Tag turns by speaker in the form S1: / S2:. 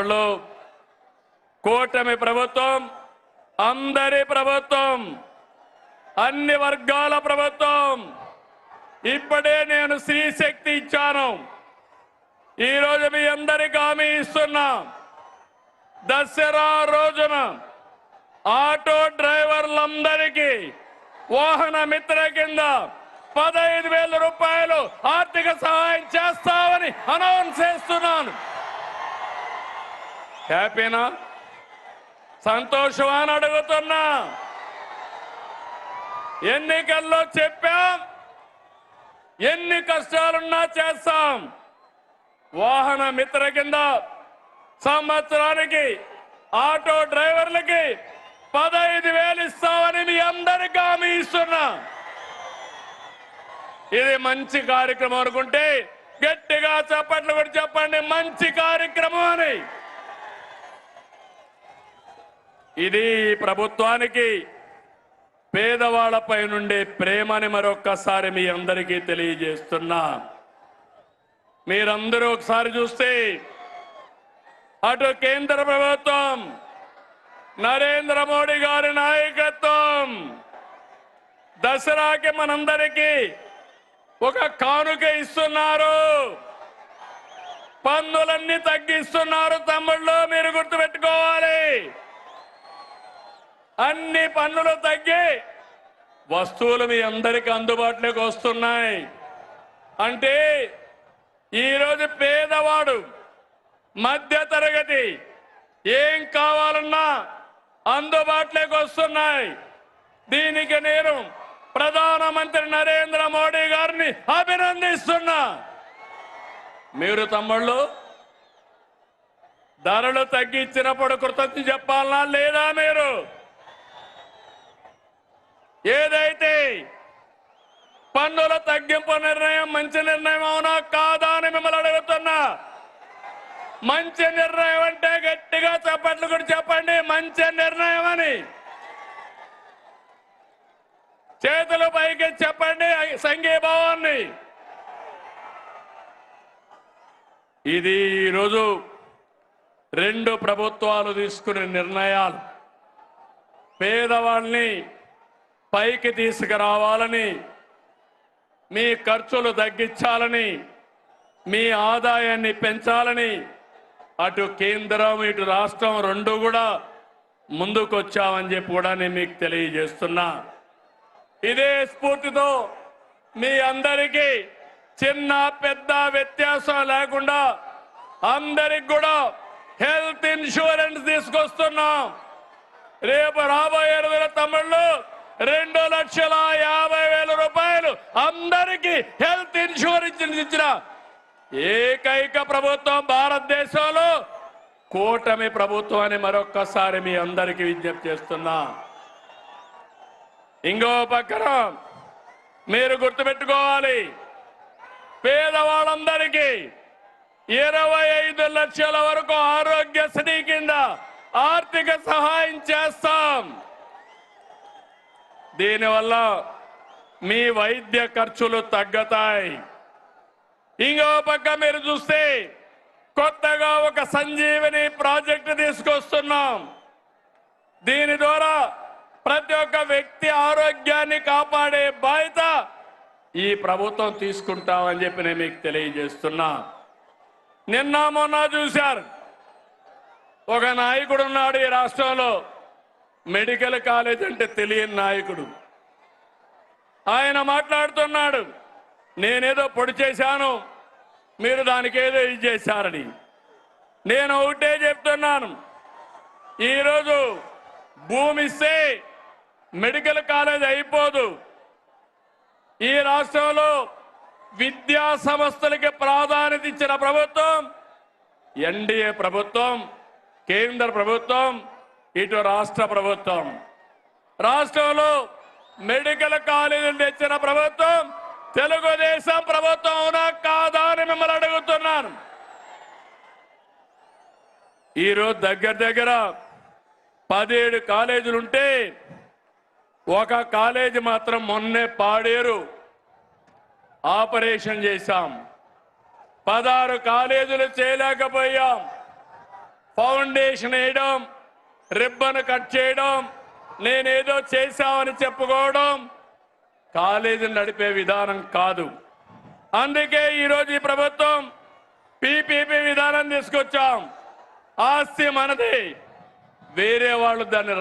S1: లో కూటమి ప్రభుత్వం అందరి ప్రభుత్వం, అన్ని వర్గాల ప్రభుత్వం. ఇప్పుడే నేను స్త్రీ శక్తి ఇచ్చాను. ఈ రోజు మీ అందరికీ హామీ ఇస్తున్నా, దసరా రోజున ఆటో డ్రైవర్లందరికీ వాహన మిత్ర కింద 15,000 రూపాయలు ఆర్థిక సహాయం చేస్తామని అనౌన్స్ చేస్తున్నాను. హ్యాపీనా? సంతోషమా అని అడుగుతున్నా. ఎన్నికల్లో చెప్పాం, ఎన్ని కష్టాలున్నా చేస్తాం. వాహన మిత్ర కింద సంవత్సరానికి ఆటో డ్రైవర్లకి 15,000 ఇస్తామని మీ అందరికీ హామీ ఇస్తున్నా. ఇది మంచి కార్యక్రమం అనుకుంటే గట్టిగా చప్పట్లు కూడా చెప్పండి, మంచి కార్యక్రమం అని. ఇది ప్రభుత్వానికి పేదవాళ్లపై నుండే ప్రేమని మరొక్కసారి మీ అందరికీ తెలియజేస్తున్నా. మీరందరూ ఒకసారి చూస్తే అటు కేంద్ర ప్రభుత్వం నరేంద్ర మోడీ గారి నాయకత్వం దసరాకి మనందరికీ ఒక కానుక ఇస్తున్నారు. పన్నులన్నీ తగ్గిస్తున్నారు తమ్ముళ్ళు, మీరు గుర్తుపెట్టుకోవాలి. అన్ని పన్నులు తగ్గి వస్తువులు మీ అందరికీ అందుబాటులోకి వస్తున్నాయి. అంటే ఈరోజు పేదవాడు, మధ్య తరగతి ఏం కావాలన్నా అందుబాటులోకి వస్తున్నాయి. దీనికి నేను ప్రధానమంత్రి నరేంద్ర మోడీ గారిని అభినందిస్తున్నా. మీరు తమ్ముళ్ళు ధరలు తగ్గించినప్పుడు కృతజ్ఞత చెప్పాలనా లేదా? మీరు ఏదైతే పన్నుల తగ్గింపు నిర్ణయం మంచి నిర్ణయం అవునా కాదా అని మిమ్మల్ని అడుగుతున్నా. మంచి నిర్ణయం అంటే గట్టిగా చప్పట్లు కూడా చెప్పండి, మంచి నిర్ణయం అని. చేతులు పైకి చెప్పండి సంఘీభావాన్ని. ఇది ఈరోజు రెండు ప్రభుత్వాలు తీసుకునే నిర్ణయాలు. పేదవాళ్ళని పైకి తీసుకురావాలని, మీ ఖర్చులు తగ్గించాలని, మీ ఆదాయాన్ని పెంచాలని అటు కేంద్రం ఇటు రాష్ట్రం రెండు కూడా ముందుకొచ్చామని చెప్పి కూడా నేను మీకు తెలియజేస్తున్నా. ఇదే స్ఫూర్తితో మీ అందరికీ చిన్న పెద్ద వ్యత్యాసం లేకుండా అందరికి కూడా హెల్త్ ఇన్సూరెన్స్ తీసుకొస్తున్నాం. రేపు రాబోయే రోజుల తమ్ముళ్ళు 2,50,000 రూపాయలు అందరికీ హెల్త్ ఇన్సూరెన్స్ ఇచ్చిన ఏకైక ప్రభుత్వం భారతదేశంలో కూటమి ప్రభుత్వం అని మరొక్కసారి మీ అందరికీ విజ్ఞప్తి చేస్తున్నా. ఇంకో పక్కన మీరు గుర్తుపెట్టుకోవాలి, పేదవాళ్ళందరికీ 25 లక్షల వరకు ఆరోగ్యశ్రీ కింద ఆర్థిక సహాయం చేస్తాం. దీనివల్ల మీ వైద్య ఖర్చులు తగ్గుతాయి. ఇంకో పక్క మీరు చూస్తే కొత్తగా ఒక సంజీవని ప్రాజెక్టు తీసుకొస్తున్నాం. దీని ద్వారా ప్రతి ఒక్క వ్యక్తి ఆరోగ్యాన్ని కాపాడే బాధ్యత ఈ ప్రభుత్వం తీసుకుంటామని చెప్పి నేను మీకు తెలియజేస్తున్నా. నిన్న మొన్న చూశారు, ఒక నాయకుడు ఉన్నాడు ఈ రాష్ట్రంలో, మెడికల్ కాలేజ్ అంటే తెలియని నాయకుడు. ఆయన మాట్లాడుతున్నాడు, నేనేదో పొడి చేశాను, మీరు దానికి ఏదో ఇది చేశారని. నేను ఒకటే చెప్తున్నాను, ఈరోజు భూమి ఇస్తే మెడికల్ కాలేజ్ అయిపోదు. ఈ రాష్ట్రంలో విద్యా సంస్థలకి ప్రాధాన్యత ఇచ్చిన ప్రభుత్వం ఎన్డీఏ ప్రభుత్వం, కేంద్ర ప్రభుత్వం, ఇటు రాష్ట్ర ప్రభుత్వం. రాష్ట్రంలో మెడికల్ కాలేజీలు తెచ్చిన ప్రభుత్వం తెలుగుదేశం ప్రభుత్వం అవునా కాదా అని మిమ్మల్ని అడుగుతున్నాను. ఈరోజు దగ్గర 17 కాలేజీలుంటే ఒక కాలేజీ మాత్రం మొన్నే పాడేరు ఆపరేషన్ చేశాం. 16 కాలేజీలు చేయలేకపోయాం. ఫౌండేషన్ వేయడం, రిబ్బన్ కట్ చేయడం, నేనేదో చేశామని చెప్పుకోవడం కాలేజీని నడిపే విధానం కాదు. అందుకే ఈరోజు ఈ ప్రభుత్వం పీపీపీ విధానం తీసుకొచ్చాం. ఆస్తి మనది, వేరే వాళ్ళు దాన్ని